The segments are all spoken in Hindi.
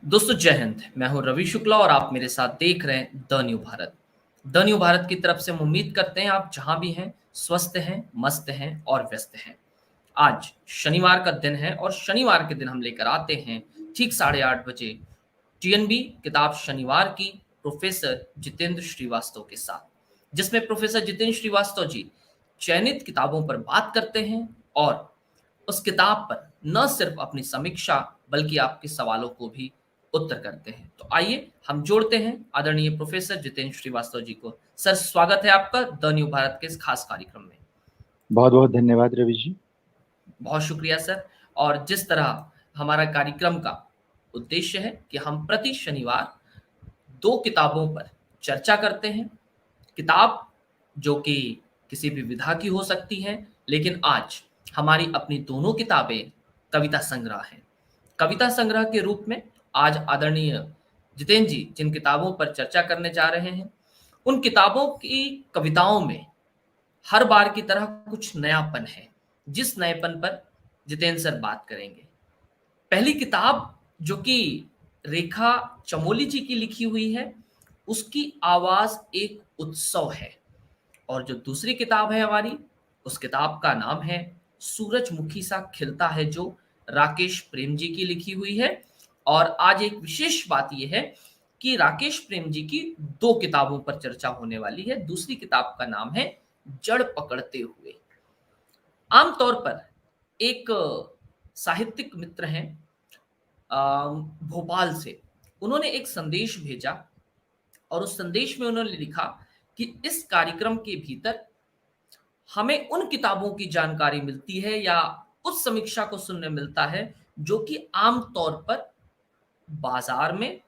दोस्तों जय हिंद। मैं हूं रवि शुक्ला और आप मेरे साथ देख रहे हैं the new Bharat. The new Bharat की तरफ से हम उम्मीद करते हैं आप जहां भी हैं स्वस्थ हैं, मस्त हैं और व्यस्त हैं। आज शनिवार का दिन है और शनिवार के दिन हम लेकर आते हैं ठीक 8:30 बजे टीएनबी किताब शनिवार की प्रोफेसर जितेंद्र श्रीवास्तव के साथ, जिसमें प्रोफेसर जितेंद्र श्रीवास्तव जी चयनित किताबों पर बात करते हैं और उस किताब पर न सिर्फ अपनी समीक्षा बल्कि आपके सवालों को भी उत्तर करते हैं। तो आइए हम जोड़ते हैं आदरणीय प्रोफेसर जितेंद्र श्रीवास्तव जी को। सर, स्वागत है आपका द न्यू भारत के इस खास कार्यक्रम में। बहुत बहुत धन्यवाद रवि जी। बहुत शुक्रिया सर। और जिस तरह हमारा कार्यक्रम का उद्देश्य है कि हम प्रति शनिवार दो किताबों पर चर्चा करते हैं। किताब जो कि किसी भी विधा की हो सकती है, लेकिन आज हमारी अपनी दोनों किताबें कविता संग्रह हैं। कविता संग्रह के रूप में आज आदरणीय जितेंद्र जी जिन किताबों पर चर्चा करने जा रहे हैं, उन किताबों की कविताओं में हर बार की तरह कुछ नयापन है, जिस नएपन पर जितेंद्र सर बात करेंगे। पहली किताब जो कि रेखा चमोली जी की लिखी हुई है, उसकी आवाज एक उत्सव है। और जो दूसरी किताब है हमारी, उस किताब का नाम है सूरजमुखी सा खिलता है, जो राकेश प्रेम जी की लिखी हुई है। और आज एक विशेष बात यह है कि राकेश प्रेम जी की दो किताबों पर चर्चा होने वाली है। दूसरी किताब का नाम है जड़ पकड़ते हुए। आमतौर पर एक साहित्यिक मित्र हैं भोपाल से, उन्होंने एक संदेश भेजा और उस संदेश में उन्होंने लिखा कि इस कार्यक्रम के भीतर हमें उन किताबों की जानकारी मिलती है या उस समीक्षा को सुनने मिलता है जो कि आम तौर पर बाजार में,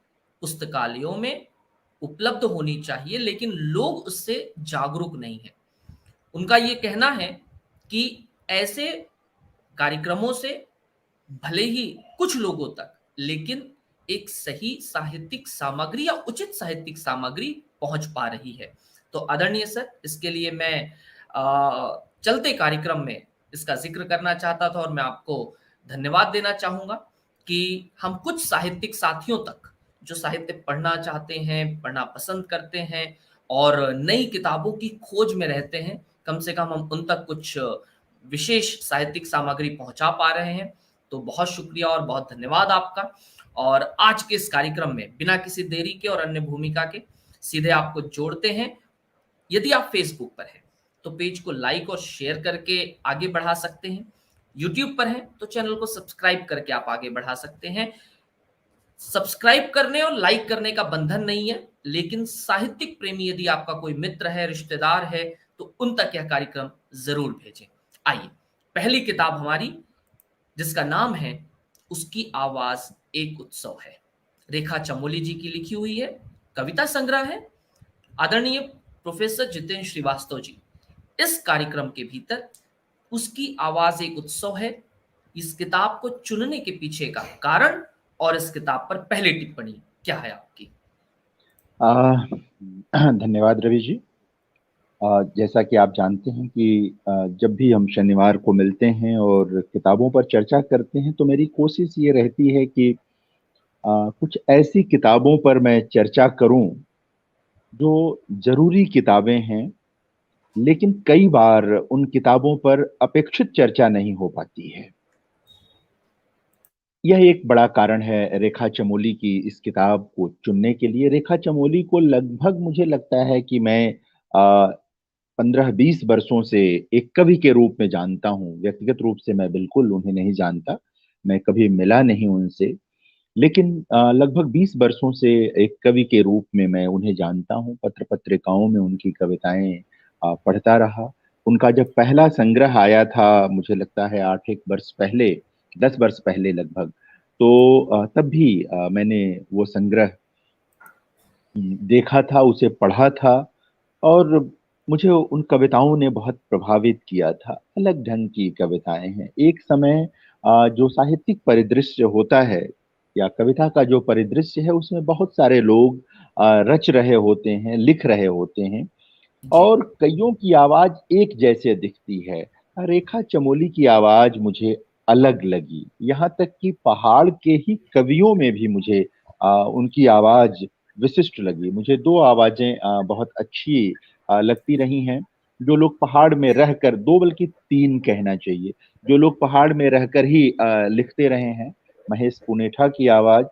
पुस्तकालयों में उपलब्ध होनी चाहिए, लेकिन लोग उससे जागरूक नहीं है। उनका ये कहना है कि ऐसे कार्यक्रमों से भले ही कुछ लोगों तक, लेकिन एक सही साहित्यिक सामग्री या उचित साहित्यिक सामग्री पहुंच पा रही है। तो आदरणीय सर, इसके लिए मैं चलते कार्यक्रम में इसका जिक्र करना चाहता था और मैं आपको धन्यवाद देना चाहूंगा कि हम कुछ साहित्यिक साथियों तक जो साहित्य पढ़ना चाहते हैं, पढ़ना पसंद करते हैं और नई किताबों की खोज में रहते हैं, कम से कम हम उन तक कुछ विशेष साहित्यिक सामग्री पहुंचा पा रहे हैं। तो बहुत शुक्रिया और बहुत धन्यवाद आपका। और आज के इस कार्यक्रम में बिना किसी देरी के और अन्य भूमिका के सीधे आपको जोड़ते हैं। यदि आप फेसबुक पर हैं तो पेज को लाइक और शेयर करके आगे बढ़ा सकते हैं। यूट्यूब पर हैं तो चैनल को सब्सक्राइब करके आप आगे बढ़ा सकते हैं। सब्सक्राइब करने और लाइक करने का बंधन नहीं है, लेकिन साहित्यिक प्रेमी यदि आपका कोई मित्र है, रिश्तेदार है, तो उन तक यह कार्यक्रम जरूर भेजें। आइए, पहली किताब हमारी जिसका नाम है उसकी आवाज एक उत्सव है, रेखा चमोली जी की लिखी हुई है, कविता संग्रह है। आदरणीय प्रोफेसर जितेंद्र श्रीवास्तव जी इस कार्यक्रम के भीतर उसकी आवाज एक उत्सव है इस किताब को चुनने के पीछे का कारण और इस किताब पर पहली टिप्पणी क्या है आपकी? धन्यवाद रवि जी। जैसा कि आप जानते हैं कि जब भी हम शनिवार को मिलते हैं और किताबों पर चर्चा करते हैं तो मेरी कोशिश ये रहती है कि कुछ ऐसी किताबों पर मैं चर्चा करूं जो जरूरी किताबें हैं, लेकिन कई बार उन किताबों पर अपेक्षित चर्चा नहीं हो पाती है। यह एक बड़ा कारण है रेखा चमोली की इस किताब को चुनने के लिए। रेखा चमोली को लगभग मुझे लगता है कि मैं 15-20 वर्षों से एक कवि के रूप में जानता हूँ। व्यक्तिगत रूप से मैं बिल्कुल उन्हें नहीं जानता, मैं कभी मिला नहीं उनसे, लेकिन लगभग 20 वर्षों से एक कवि के रूप में मैं उन्हें जानता हूँ। पत्र पत्रिकाओं में उनकी कविताएं पढ़ता रहा। उनका जब पहला संग्रह आया था, मुझे लगता है 8 वर्ष पहले, 10 वर्ष पहले लगभग, तो तब भी मैंने वो संग्रह देखा था, उसे पढ़ा था और मुझे उन कविताओं ने बहुत प्रभावित किया था। अलग ढंग की कविताएं हैं। एक समय जो साहित्यिक परिदृश्य होता है या कविता का जो परिदृश्य है, उसमें बहुत सारे लोग रच रहे होते हैं, लिख रहे होते हैं जी। और कइयों की आवाज एक जैसे दिखती है। रेखा चमोली की आवाज मुझे अलग लगी, यहाँ तक कि पहाड़ के ही कवियों में भी मुझे उनकी आवाज विशिष्ट लगी। मुझे दो आवाजें बहुत अच्छी लगती रही हैं। जो लोग पहाड़ में रहकर, दो बल्कि तीन कहना चाहिए, जो लोग पहाड़ में रहकर ही लिखते रहे हैं, महेश पुनेठा की आवाज,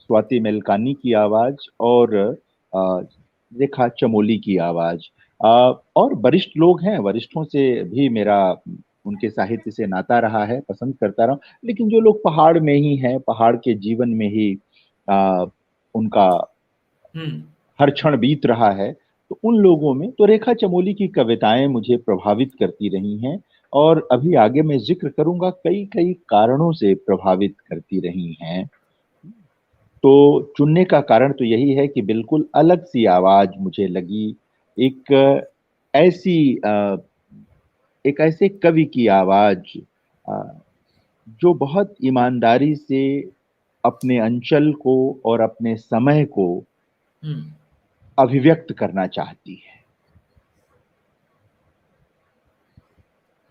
स्वाति मेलकानी की आवाज और अ, रेखा चमोली की आवाज। और वरिष्ठ लोग हैं, वरिष्ठों से भी मेरा उनके साहित्य से नाता रहा है, पसंद करता रहा। लेकिन जो लोग पहाड़ में ही हैं, पहाड़ के जीवन में ही उनका हम्म। हर क्षण बीत रहा है, तो उन लोगों में तो रेखा चमोली की कविताएं मुझे प्रभावित करती रही हैं। और अभी आगे मैं जिक्र करूंगा, कई कई कारणों से प्रभावित करती रही हैं। तो चुनने का कारण तो यही है कि बिल्कुल अलग सी आवाज मुझे लगी। एक ऐसी एक ऐसे कवि की आवाज अ, जो बहुत ईमानदारी से अपने अंचल को और अपने समय को हम्म। अभिव्यक्त करना चाहती है।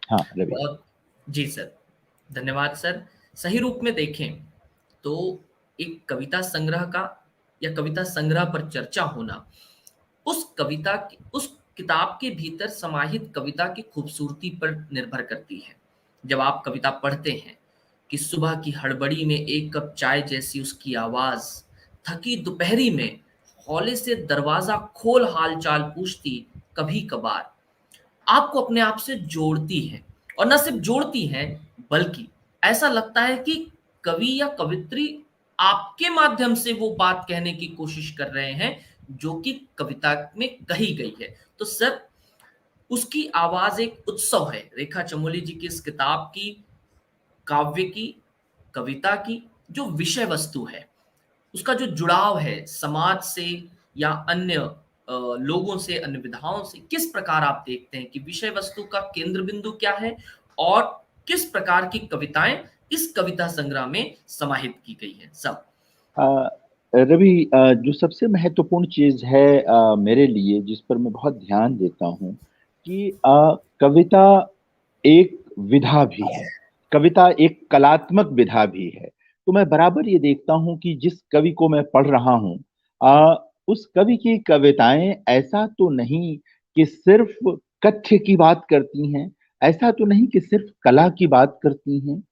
हाँ रवि। बहुत, जी सर, धन्यवाद सर। सही रूप में देखें तो एक कविता संग्रह का या कविता संग्रह पर चर्चा होना उस कविता की, उस किताब के भीतर समाहित कविता की खूबसूरती पर निर्भर करती है। जब आप कविता पढ़ते हैं कि सुबह की हड़बड़ी में एक कप चाय जैसी उसकी आवाज, थकी दोपहरी में हौले से दरवाजा खोल हालचाल पूछती, कभी कभार आपको अपने आप से जोड़ती है। और न सिर्फ जोड़ती हैं, बल्कि ऐसा लगता है कि कवि या कवित्री आपके माध्यम से वो बात कहने की कोशिश कर रहे हैं जो कि कविता में कही गई है। तो सर, उसकी आवाज एक उत्सव है। रेखा चमोली जी की इस किताब की, काव्य की, कविता की जो विषय वस्तु है, उसका जो जुड़ाव है समाज से या अन्य लोगों से, अन्य विधाओं से, किस प्रकार आप देखते हैं कि विषय वस्तु का केंद्र बिंदु क्या है और किस प्रकार की कविताएं इस कविता संग्रह में समाहित की गई है सब। अ, रवि, जो सबसे महत्वपूर्ण चीज है मेरे लिए, जिस पर मैं बहुत ध्यान देता हूँ, कि कविता एक विधा भी है, कविता एक कलात्मक विधा भी है। तो मैं बराबर ये देखता हूँ कि जिस कवि को मैं पढ़ रहा हूँ, उस कवि की कविताएं ऐसा तो नहीं कि सिर्फ कथ्य की बात करती हैं, ऐसा तो नहीं कि सिर्फ कला की बात करती हैं।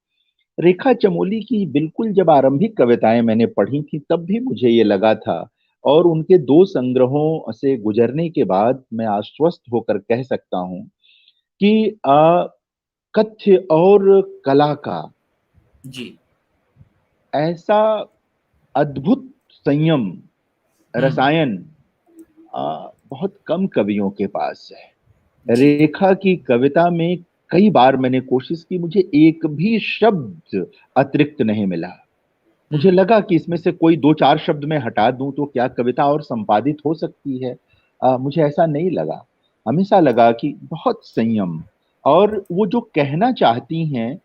रेखा चमोली की बिल्कुल जब आरंभिक कविताएं मैंने पढ़ी थी, तब भी मुझे ये लगा था। और उनके दो संग्रहों से गुजरने के बाद मैं आश्वस्त होकर कह सकता हूँ कि कथ्य और कला का जी। ऐसा अद्भुत संयम, हम्म। रसायन बहुत कम कवियों के पास है। जी। रेखा की कविता में कई बार मैंने कोशिश की, मुझे एक भी शब्द अतिरिक्त नहीं मिला। मुझे हम्म। लगा कि इसमें से कोई दो चार शब्द मैं हटा दूं तो क्या कविता और संपादित हो सकती है। मुझे ऐसा नहीं लगा। हमेशा लगा कि बहुत संयम, और वो जो कहना चाहती हैं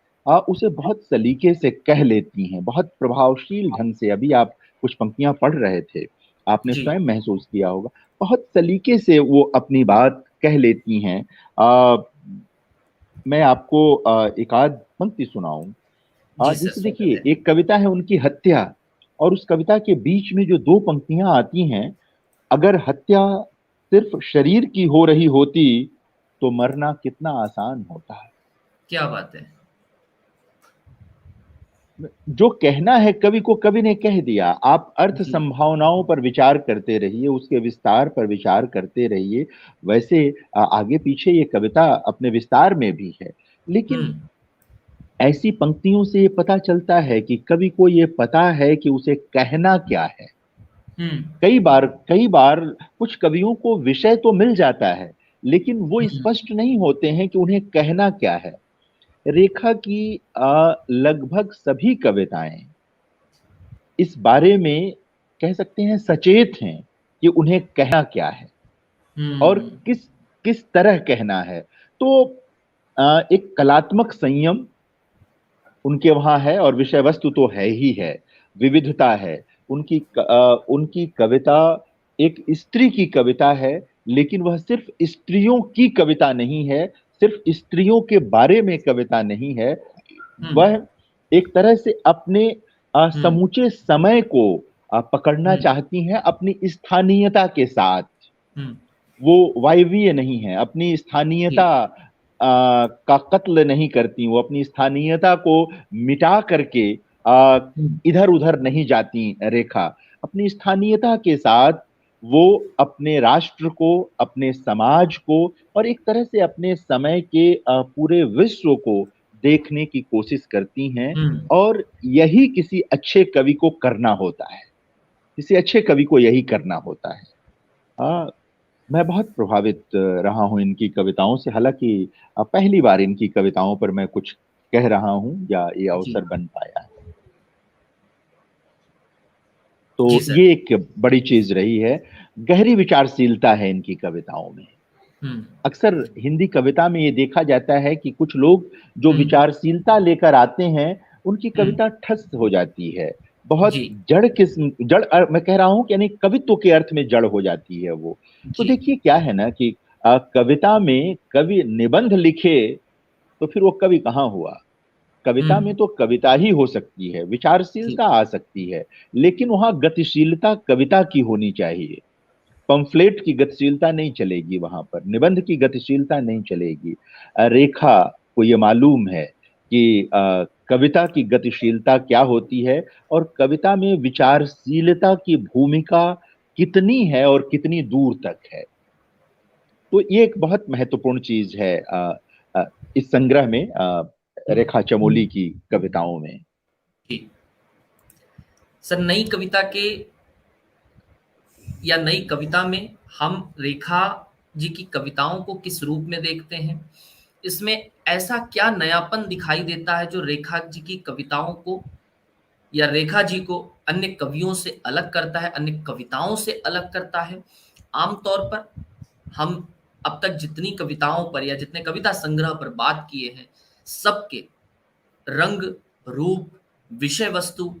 उसे बहुत सलीके से कह लेती हैं, बहुत प्रभावशील ढंग से। अभी आप कुछ पंक्तियां पढ़ रहे थे, आपने जी। स्वयं महसूस किया होगा, बहुत सलीके से वो अपनी बात कह लेती हैं। आ, मैं आपको एक आध पंक्ति सुनाऊं। जी सर, जैसे स्वागत देखिए, है। एक कविता है उनकी, हत्या, और उस कविता के बीच में जो दो पंक्तियां आती हैं, अगर हत्या सिर्फ शरीर की हो रही होती तो मरना कितना आसान होता है। क्या बात है। जो कहना है कवि को, कवि ने कह दिया। आप अर्थ जी। संभावनाओं पर विचार करते रहिए, उसके विस्तार पर विचार करते रहिए। वैसे आगे पीछे ये कविता अपने विस्तार में भी है, लेकिन हम्म। ऐसी पंक्तियों से ये पता चलता है कि कवि को ये पता है कि उसे कहना क्या है। हम्म। कई बार कुछ कवियों को विषय तो मिल जाता है, लेकिन वो हम्म। स्पष्ट नहीं होते हैं कि उन्हें कहना क्या है। रेखा की लगभग सभी कविताएं इस बारे में कह सकते हैं सचेत हैं कि उन्हें कहना क्या है और हम्म। किस किस तरह कहना है। तो एक कलात्मक संयम उनके वहां है, और विषय वस्तु तो है ही है, विविधता है। उनकी कविता एक स्त्री की कविता है, लेकिन वह सिर्फ स्त्रियों की कविता नहीं है, सिर्फ स्त्रियों के बारे में कविता नहीं है। हम्म। वह एक तरह से अपने हम्म। समूचे समय को पकड़ना हम्म। चाहती हैं अपनी स्थानीयता के साथ। हम्म। वो वायवीय नहीं है, अपनी स्थानीयता जी। का कत्ल नहीं करती, वो अपनी स्थानीयता को मिटा करके हम्म। इधर उधर नहीं जाती रेखा। अपनी स्थानीयता के साथ वो अपने राष्ट्र को, अपने समाज को और एक तरह से अपने समय के पूरे विश्व को देखने की कोशिश करती हैं। हम्म। और यही किसी अच्छे कवि को करना होता है, किसी अच्छे कवि को यही करना होता है। मैं बहुत प्रभावित रहा हूं इनकी कविताओं से। हालांकि पहली बार इनकी कविताओं पर मैं कुछ कह रहा हूं या ये जी। अवसर बन पाया है, तो जी सर। ये एक बड़ी चीज रही है। गहरी विचारशीलता है इनकी कविताओं में। हम्म। अक्सर हिंदी कविता में ये देखा जाता है कि कुछ लोग जो हम्म। विचारशीलता लेकर आते हैं, उनकी हम्म। कविता ठस हो जाती है। बहुत जी। जड़ किस्म, मैं कह रहा हूं कि यानी कवित्व के अर्थ में जड़ हो जाती है वो। तो जी। देखिए क्या है ना कि कविता में कवि निबंध लिखे तो फिर वो कवि कहाँ हुआ। कविता में हम्म। तो कविता ही हो सकती है, जी। विचारशीलता आ सकती है, लेकिन वहां गतिशीलता कविता की होनी चाहिए। पंफलेट की गतिशीलता नहीं चलेगी वहां पर, निबंध की गतिशीलता नहीं चलेगी। रेखा को ये मालूम है कि कविता की गतिशीलता क्या होती है और कविता में विचारशीलता की भूमिका कितनी है और कितनी दूर तक है। तो ये एक बहुत महत्वपूर्ण चीज है अ, इस संग्रह में, हम्म। रेखा चमोली की कविताओं में। जी सर, नई कविता के या नई कविता में हम रेखा जी की कविताओं को किस रूप में देखते हैं? इसमें ऐसा क्या नयापन दिखाई देता है जो रेखा जी की कविताओं को या रेखा जी को अन्य कवियों से अलग करता है, अन्य कविताओं से अलग करता है? आमतौर पर हम अब तक जितनी कविताओं पर या जितने कविता संग्रह पर बात किए हैं, सबके रंग, रूप, विषय वस्तु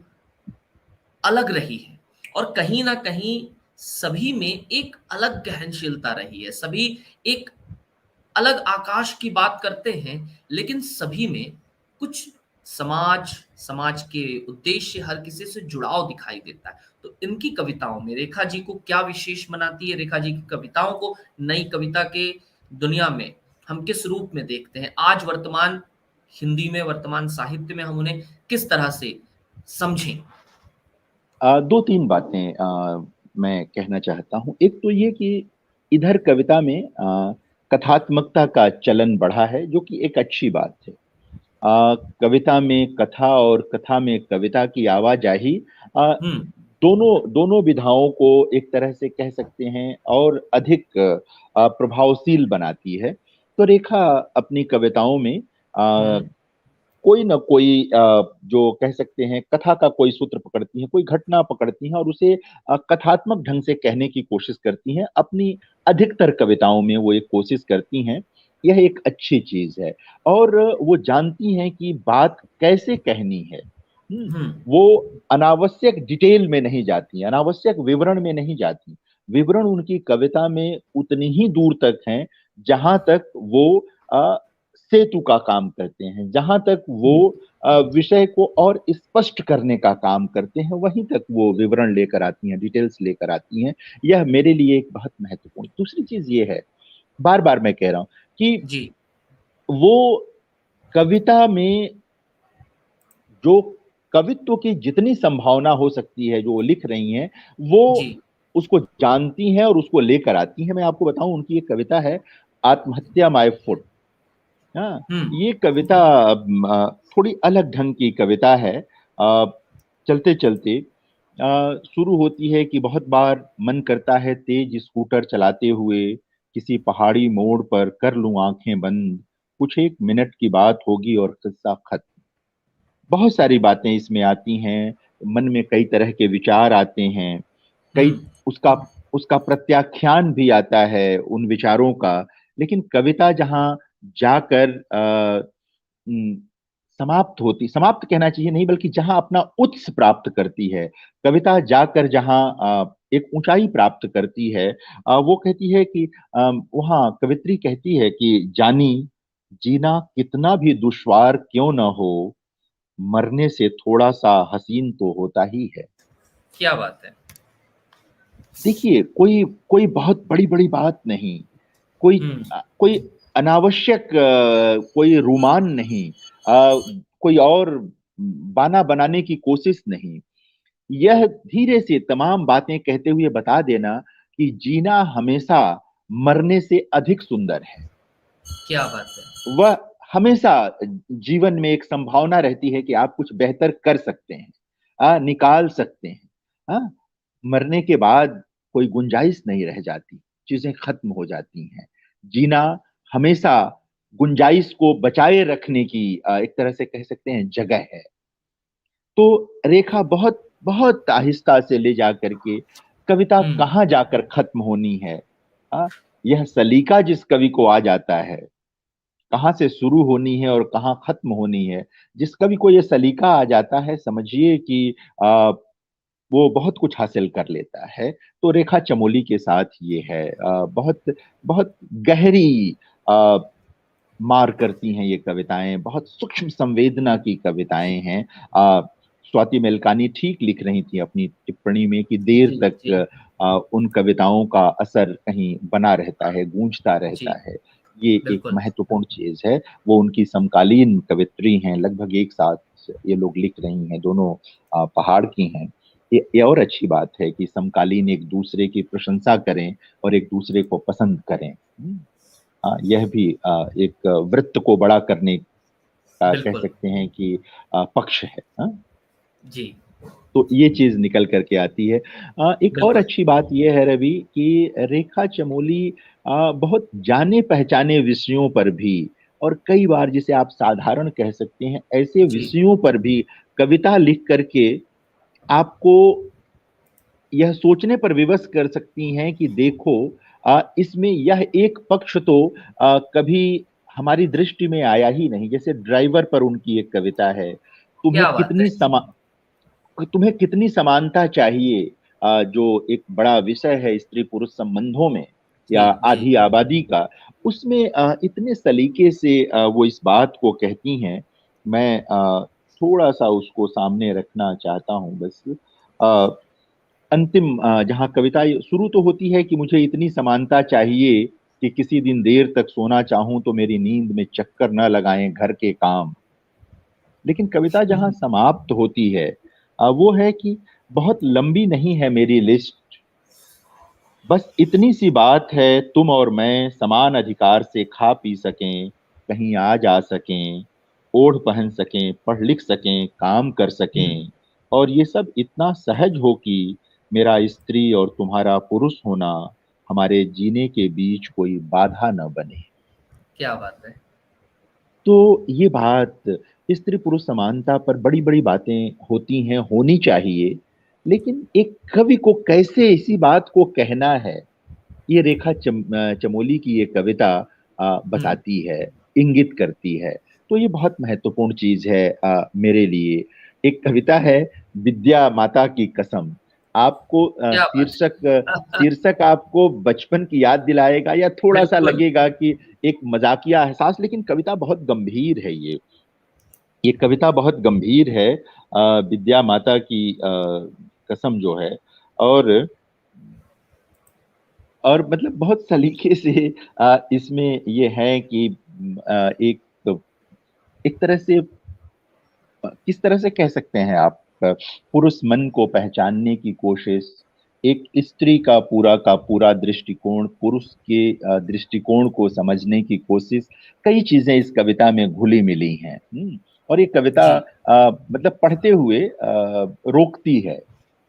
अलग रही है और कहीं न कहीं सभी में एक अलग गहनशीलता रही है। सभी एक अलग आकाश की बात करते हैं, लेकिन सभी में कुछ समाज के उद्देश्य, हर किसी से जुड़ाव दिखाई देता है। तो इनकी कविताओं में रेखा जी को क्या विशेष बनाती है? रेखा जी की कविताओं को नई कविता के दुनिया में हम किस रूप में देखते हैं? आज वर्तमान हिंदी में, वर्तमान साहित्य में हम उन्हें किस तरह से समझें? दो तीन बातें मैं कहना चाहता हूं। एक तो ये कि इधर कविता में कथात्मकता का चलन बढ़ा है, जो कि एक अच्छी बात है। कविता में कथा और कथा में कविता की आवाजाही हुँ। दोनों दोनों विधाओं को एक तरह से कह सकते हैं और अधिक प्रभावशील बनाती है। तो रेखा अपनी कविताओं में हुँ। कोई ना कोई जो कह सकते हैं कथा का कोई सूत्र पकड़ती हैं, कोई घटना पकड़ती हैं और उसे कथात्मक ढंग से कहने की कोशिश करती हैं। अपनी अधिकतर कविताओं में वो एक कोशिश करती हैं। यह एक अच्छी चीज है। और वो जानती हैं कि बात कैसे कहनी है। हुँ। वो अनावश्यक डिटेल में नहीं जाती, अनावश्यक विवरण में नहीं जाती। विवरण उनकी कविता में उतनी ही दूर तक हैं जहां तक वो अ, सेतु का काम करते हैं, जहां तक वो हुँ। विषय को और स्पष्ट करने का काम करते हैं, वहीं तक वो विवरण लेकर आती हैं, डिटेल्स लेकर आती हैं। यह मेरे लिए एक बहुत महत्वपूर्ण। दूसरी चीज ये है, बार बार मैं कह रहा हूं कि जी। वो कविता में जो कवित्व की जितनी संभावना हो सकती है जो वो लिख रही हैं, वो जी। उसको जानती हैं और उसको लेकर आती हैं। मैं आपको बताऊं, उनकी एक कविता है, आत्महत्या माय फुट। हाँ, हुँ। ये कविता थोड़ी अलग ढंग की कविता है। चलते चलते शुरू होती है कि बहुत बार मन करता है तेज स्कूटर चलाते हुए किसी पहाड़ी मोड़ पर कर लूं आंखें बंद, कुछ एक मिनट की बात होगी और किस्सा खत्म। बहुत सारी बातें इसमें आती हैं, मन में कई तरह के विचार आते हैं, हुँ। कई उसका उसका प्रत्याख्यान भी आता है उन विचारों का। लेकिन कविता जहां जाकर समाप्त होती, समाप्त कहना चाहिए नहीं बल्कि जहां अपना उत्स प्राप्त करती है, कविता जाकर जहां एक ऊंचाई प्राप्त करती है, वो कहती है कि वहां कवित्री कहती है कि जानी, जीना कितना भी दुश्वार क्यों न हो, मरने से थोड़ा सा हसीन तो होता ही है। क्या बात है। देखिए, कोई कोई बहुत बड़ी-बड़ी बात नहीं, कोई हुँ, कोई अनावश्यक कोई रोमान नहीं, कोई और बहाना बनाने की कोशिश नहीं। यह धीरे से तमाम बातें कहते हुए बता देना कि जीना हमेशा मरने से अधिक सुंदर है। क्या बात है। वह हमेशा जीवन में एक संभावना रहती है कि आप कुछ बेहतर कर सकते हैं, निकाल सकते हैं। हाँ, मरने के बाद कोई गुंजाइश नहीं रह जाती, चीजें खत्म हो जाती हैं। जीना हमेशा गुंजाइश को बचाए रखने की एक तरह से कह सकते हैं जगह है। तो रेखा बहुत बहुत आहिस्ता से ले जाकर के कविता हुँ, कहाँ जाकर खत्म होनी है, यह सलीका जिस कवि को आ जाता है, कहाँ से शुरू होनी है और कहाँ खत्म होनी है, जिस कवि को ये सलीका आ जाता है, समझिए कि वो बहुत कुछ हासिल कर लेता है। तो रेखा चमोली के साथ ये है, बहुत बहुत गहरी अ, मार करती हैं ये कविताएँ, बहुत सूक्ष्म संवेदना की कविताएँ हैं। स्वाति मेलकानी ठीक लिख रही थी अपनी टिप्पणी में कि देर जी, तक जी, उन कविताओं का असर कहीं बना रहता है, गूंजता जी, रहता है। ये एक बिल्कुल। महत्वपूर्ण चीज़ है। वो उनकी समकालीन कवियत्री हैं, लगभग एक साथ ये लोग लिख रही हैं, दोनों पहाड़ की हैं। ये और अच्छी बात है कि समकालीन एक-दूसरे की प्रशंसा करें और एक-दूसरे को पसंद करें। यह भी एक वृत्त को बड़ा करने का कह बिल्कुल, सकते हैं कि पक्ष है। हाँ? जी, तो ये चीज़ निकल कर के आती है। एक और बिल्कुल, अच्छी बात ये है रवि कि रेखा चमोली बहुत जाने-पहचाने विषयों पर भी और कई बार जिसे आप साधारण कह सकते हैं, ऐसे जी, विषयों पर भी कविता लिख कर के आपको यह सोचने पर विवश कर सकती हैं कि देखो, इसमें यह एक पक्ष तो कभी हमारी दृष्टि में आया ही नहीं। जैसे ड्राइवर पर उनकी एक कविता है, तुम्हें क्या बात है। कितनी समा तुम्हें कितनी समानता चाहिए, जो एक बड़ा विषय है स्त्री-पुरुष संबंधों में या जी, जी, आधी आबादी का, उसमें इतने सलीके से वो इस बात को कहती हैं। मैं थोड़ा-सा उसको सामने रखना चाहता हूँ बस। अ, अंतिम जहाँ कविता ये शुरू तो होती है कि मुझे इतनी समानता चाहिए कि किसी दिन देर तक सोना चाहूँ तो मेरी नींद में चक्कर न लगाएँ घर के काम। लेकिन कविता जहाँ हुँ, समाप्त होती है, वो है कि बहुत लंबी नहीं है मेरी लिस्ट, बस इतनी सी बात है तुम और मैं समान अधिकार से खा पी सकें, कहीं आ जा सकें, ओढ़ पहन सकें, पढ़ लिख सकें, काम कर हुँ, सकें और ये सब इतना सहज हो कि मेरा स्त्री और तुम्हारा पुरुष होना हमारे जीने के बीच कोई बाधा न बने। क्या बात है। तो ये बात स्त्री-पुरुष समानता पर बड़ी-बड़ी बातें होती हैं, होनी चाहिए, लेकिन एक कवि को कैसे इसी बात को कहना है, ये रेखा चमोली की ये कविता हुँ, बताती है, इंगित करती है। तो ये बहुत महत्वपूर्ण चीज़ है मेरे लिए। एक कविता है विद्या माता की कसम। आपको क्या बात है। शीर्षक आपको बचपन की याद दिलाएगा या थोड़ा-सा बिल्कुल, लगेगा कि एक मज़ाकिया एहसास, लेकिन कविता बहुत गंभीर है ये। ये कविता बहुत गंभीर है। विद्या माता की कसम जो है और मतलब बहुत सलीके से इसमें ये है कि एक एक तरह से किस तरह से कह सकते हैं आप, पुरुष मन को पहचानने की कोशिश, एक स्त्री का पूरा दृष्टिकोण, पुरुष के दृष्टिकोण को समझने की कोशिश, कई चीज़ें इस कविता में घुली-मिली हैं। और ये कविता जी, मतलब पढ़ते हुए रोकती है,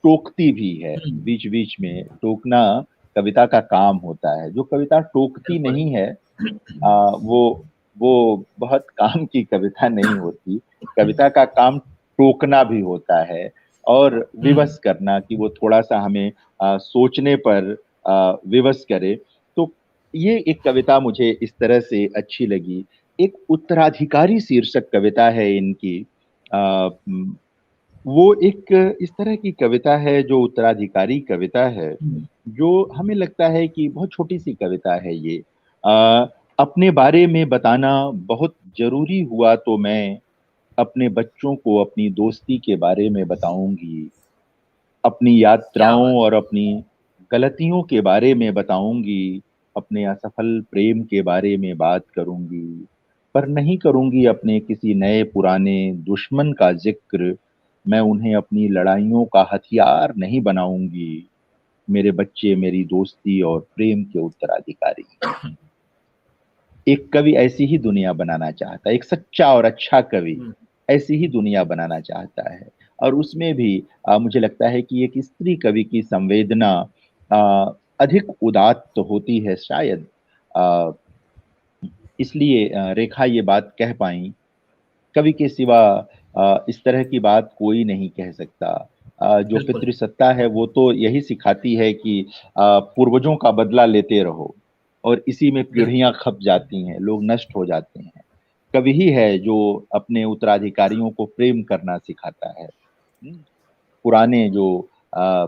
टोकती भी है, हुँ, बीच-बीच में टोकना कविता का काम होता है। जो कविता टोकती बिल्कुल, नहीं है, वो बहुत काम की कविता नहीं होती। कविता का काम टोकना भी होता है और हुँ, विवश करना कि वो थोड़ा-सा हमें सोचने पर विवश करे। तो ये एक कविता मुझे इस तरह से अच्छी लगी। एक उत्तराधिकारी शीर्षक कविता है इनकी। अ, उम, वो एक इस तरह की कविता है जो उत्तराधिकारी कविता है, हुँ, जो हमें लगता है कि बहुत छोटी-सी कविता है ये। अपने बारे में बताना बहुत ज़रूरी हुआ तो मैं अपने बच्चों को अपनी दोस्ती के बारे में बताऊँगी। अपनी क्या यात्राओं बात और अपनी गलतियों के बारे में बताऊंगी, अपने असफल प्रेम के बारे में बात करूंगी, पर नहीं करूंगी अपने किसी नए पुराने दुश्मन का जिक्र। मैं उन्हें अपनी लड़ाइयों का हथियार नहीं बनाऊंगी। मेरे बच्चे मेरी दोस्ती और प्रेम के उत्तराधिकारी। है। एक कवि ऐसी ही दुनिया बनाना चाहता है, एक सच्चा और अच्छा कवि हम्म, ऐसी ही दुनिया बनाना चाहता है। और उसमें भी मुझे लगता है कि एक स्त्री कवि की संवेदना अधिक उदात्त होती है शायद। अ, इसलिए रेखा ये बात कह पाई, कवि के सिवा इस तरह की बात कोई नहीं कह सकता। जो बिल्कुल। पितृसत्ता है वो तो यही सिखाती है कि पूर्वजों का बदला लेते रहो, और इसी में बिल्कुल। पीढ़ियां खप जाती हैं, लोग नष्ट हो जाते हैं। कवि ही है जो अपने उत्तराधिकारियों को प्रेम करना सिखाता है। पुराने जो अ,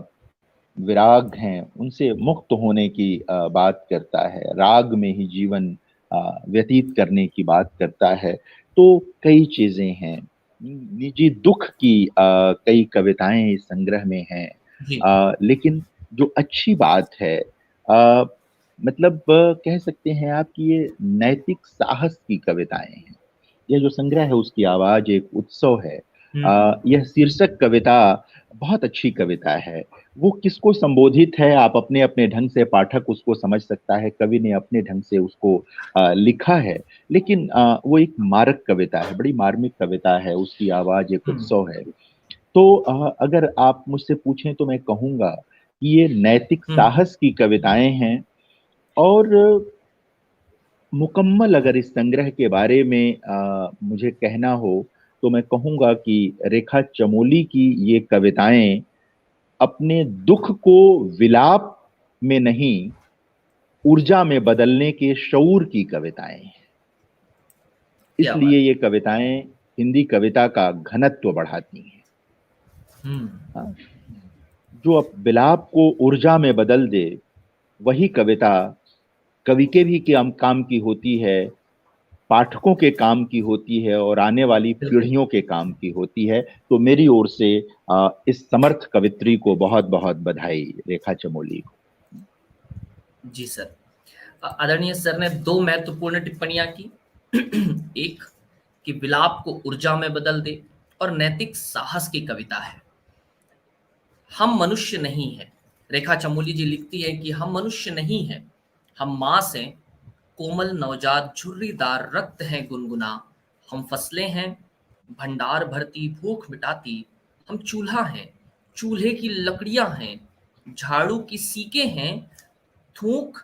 विराग हैं उनसे मुक्त होने की बात करता है, राग में ही जीवन व्यतीत करने की बात करता है। तो कई चीजें हैं। निजी दुख की कई कविताएं इस संग्रह में हैं। जी। लेकिन जो अच्छी बात है, मतलब कह सकते हैं आप कि ये नैतिक साहस की कविताएं हैं। यह जो संग्रह है उसकी आवाज एक उत्सव है। यह शीर्षक कविता बहुत अच्छी कविता है। वो किसको संबोधित है, आप अपने अपने ढंग से पाठक उसको समझ सकता है, कवि ने अपने ढंग से उसको लिखा है। लेकिन वो एक मारक कविता है, बड़ी मार्मिक कविता है, उसकी आवाज एक हम्म। उत्सव है। तो अगर आप मुझसे पूछें तो मैं कहूंगा कि ये नैतिक हम्म। साहस की कविताएं हैं। और मुकम्मल अगर इस संग्रह के बारे में मुझे कहना हो तो मैं कहूंगा कि रेखा चमोली की ये कविताएं अपने दुख को विलाप में नहीं, ऊर्जा में बदलने के शऊर की कविताएं हैं। क्या इसलिए बात ये कविताएं हिंदी कविता का घनत्व बढ़ाती हैं। है। हाँ, जो अब विलाप को ऊर्जा में बदल दे, वही कविता कवि के भी काम की होती है, पाठकों के काम की होती है, और आने वाली बिल्कुल। पीढ़ियों के काम की होती है। तो मेरी ओर से इस समर्थ कवित्री को बहुत बहुत बधाई, रेखा चमोली को। जी सर। आदरणीय सर ने दो महत्वपूर्ण टिप्पणियां की। एक, कि विलाप को ऊर्जा में बदल दे, और नैतिक साहस की कविता है। हम मनुष्य नहीं हैं। रेखा चमोली जी लिखती है कि हम मनुष्य नहीं हैं, हम मांस हैं, कोमल नवजात झुर्रीदार रक्त हैं गुनगुना। हम फसलें हैं, भंडार भरती भूख मिटाती। हम चूल्हा हैं, चूल्हे की लकड़ियां हैं, झाड़ू की सीकें हैं, थूक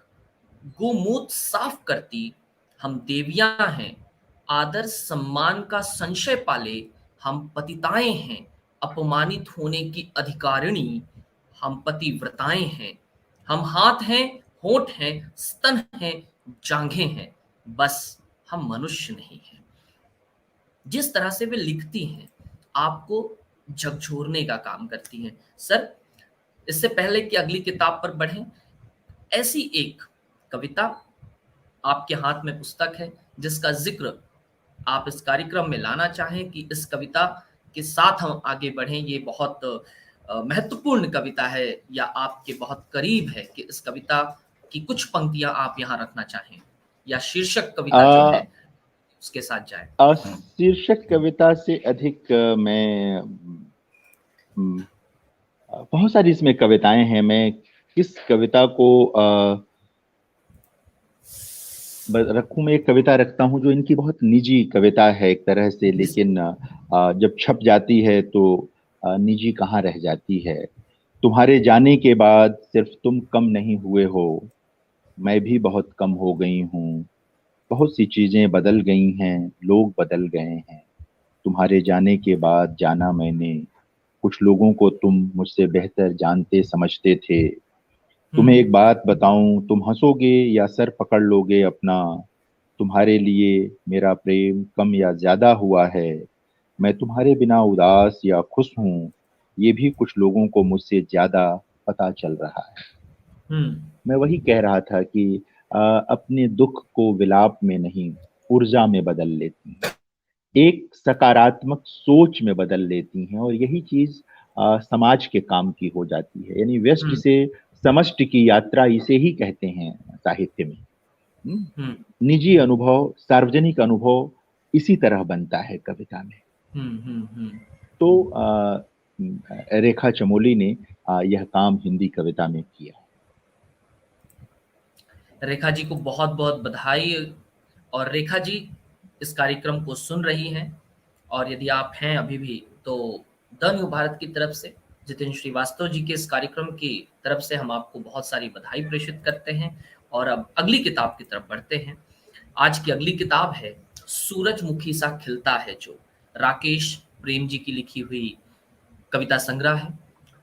गोमूत्र साफ करती। हम देवियां हैं, आदर सम्मान का संशय पाले। हम पतिताएं हैं, अपमानित होने की अधिकारिणी। हम पतिव्रताएं हैं। हम हाथ हैं, होंठ हैं, स्तन हैं, जांघें हैं, बस हम मनुष्य नहीं हैं। जिस तरह से वे लिखती हैं, आपको झकझोरने का काम करती हैं। सर, इससे पहले कि अगली किताब पर बढ़ें, ऐसी एक कविता, आपके हाथ में पुस्तक है जिसका जिक्र आप इस कार्यक्रम में लाना चाहें कि इस कविता के साथ हम आगे बढ़ें, ये बहुत महत्वपूर्ण कविता है, या आपके बहुत करीब है कि इस कविता की कुछ पंक्तियां आप यहाँ रखना चाहें, या शीर्षक कविता जो है आ, उसके साथ जाए। शीर्षक कविता से अधिक मैं बहुत सारी इसमें कविताएं हैं। मैं किस कविता को रखूं? मैं एक कविता रखता हूं जो इनकी बहुत निजी कविता है एक तरह से, जिस लेकिन जब छप जाती है तो निजी कहाँ रह जाती है। तुम्हारे जाने के बाद सिर्फ तुम कम नहीं हुए हो, मैं भी बहुत कम हो गई हूँ। बहुत सी चीजें बदल गई हैं, लोग बदल गए हैं। तुम्हारे जाने के बाद जाना मैंने, कुछ लोगों को तुम मुझसे बेहतर जानते समझते थे। तुम्हें एक बात बताऊं, तुम हंसोगे या सर पकड़ लोगे अपना। तुम्हारे लिए मेरा प्रेम कम या ज्यादा हुआ है। मैं तुम्हारे बिना उदास या खुश हूं, ये भी कुछ लोगों को मुझसे ज्यादा पता चल रहा है। हम्म। मैं वही कह रहा था कि अपने दुख को विलाप में नहीं, ऊर्जा में बदल लेती हैं, एक सकारात्मक सोच में बदल लेती हैं। और यही चीज समाज के काम की हो जाती है। यानी व्यष्टि हुँ, से समष्टि की यात्रा इसे ही कहते हैं साहित्य में। हम्म? हुँ, निजी अनुभव, सार्वजनिक अनुभव इसी तरह बनता है कविता में। हुँ, हुँ, हुँ। तो रेखा चमोली ने यह काम हिंदी कविता में किया। रेखा जी को बहुत-बहुत बधाई। और रेखा जी इस कार्यक्रम को सुन रही हैं, और यदि आप हैं अभी भी, तो द न्यू भारत की तरफ से, जितेंद्र श्रीवास्तव जी के इस कार्यक्रम की तरफ से हम आपको बहुत सारी बधाई प्रेषित करते हैं। और अब अगली किताब की तरफ बढ़ते हैं। आज की अगली किताब है सूरजमुखी सा खिलता है जो, राकेश प्रेम जी की लिखी हुई कविता संग्रह है।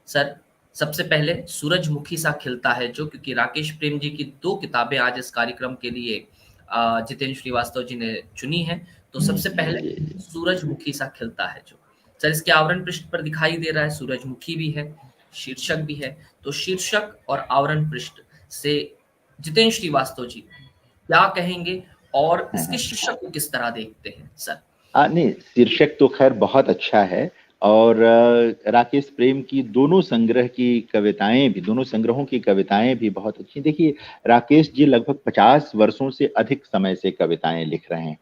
सर, सबसे पहले सूरजमुखी सा खिलता है जो, क्योंकि राकेश प्रेम जी की 2 किताबें आज इस कार्यक्रम के लिए जितेंद्र श्रीवास्तव जी ने चुनी हैं। तो सबसे पहले जी, सूरजमुखी सा खिलता है जो। सर, इसके आवरण पृष्ठ पर दिखाई दे रहा है सूरजमुखी भी है, शीर्षक भी है। तो शीर्षक और आवरण पृष्ठ से जितेंद्र श्रीवास्तव जी क्या कहेंगे, और इसके हाँ, शीर्षक को किस तरह देखते हैं सर? नहीं, शीर्षक तो खैर बहुत अच्छा है। और राकेश प्रेम की दोनों संग्रह की कविताएं भी, दोनों संग्रहों की कविताएं भी बहुत अच्छी। देखिए, राकेश जी लगभग 50 वर्षों से अधिक समय से कविताएं लिख रहे हैं।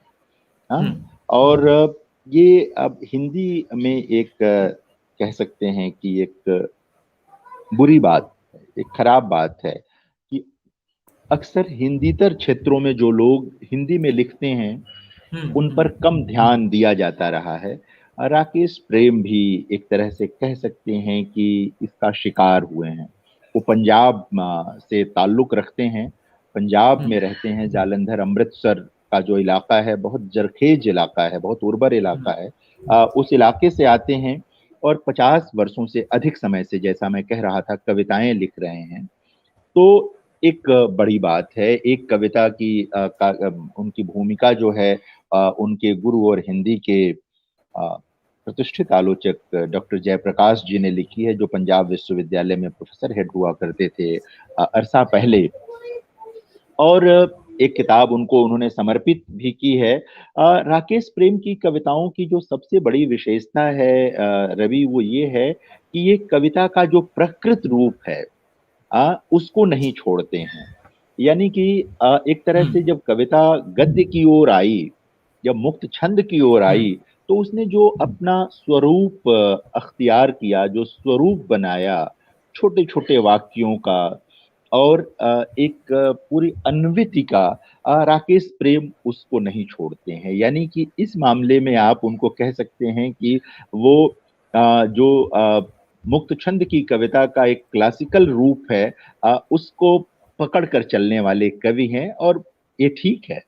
हुँ, हाँ। और ये अब हिंदी में एक कह सकते हैं कि एक बुरी बात है, एक खराब बात है कि अक्सर हिंदीतर क्षेत्रों में जो लोग हिंदी में लिखते हैं हुँ, उन हुँ, पर कम ध्यान दिया जाता रहा है। राकेश प्रेम भी एक तरह से कह सकते हैं कि इसका शिकार हुए हैं। वो पंजाब से ताल्लुक रखते हैं, पंजाब हुँ, में रहते हैं। जालंधर, अमृतसर का जो इलाका है बहुत जरखेज इलाका है, बहुत उर्वर इलाका हुँ, है। उस इलाके से आते हैं और 50 वर्षों से अधिक समय से, जैसा मैं कह रहा था, कविताएं लिख रहे हैं। तो एक बड़ी बात है। एक कविता की उनकी भूमिका जो है उनके गुरु और हिंदी के प्रतिष्ठित आलोचक डॉक्टर जयप्रकाश जी ने लिखी है, जो पंजाब विश्वविद्यालय में प्रोफेसर हेड हुआ करते थे अरसा पहले। और एक किताब उनको उन्होंने समर्पित भी की है। राकेश प्रेम की कविताओं की जो सबसे बड़ी विशेषता है रवि, वो ये है कि ये कविता का जो प्रकृत रूप है उसको नहीं छोड़ते हैं। यानी कि एक तरह हुँ, से जब कविता गद्य की ओर आई, जब मुक्त छंद की ओर हुँ, आई, तो उसने जो अपना स्वरूप अख्तियार किया, जो स्वरूप बनाया छोटे छोटे वाक्यों का, और एक पूरी अन्विति का, राकेश प्रेम उसको नहीं छोड़ते हैं। यानी कि इस मामले में आप उनको कह सकते हैं कि वो जो मुक्त छंद की कविता का एक क्लासिकल रूप है, उसको पकड़ कर चलने वाले कवि हैं। और ये ठीक है,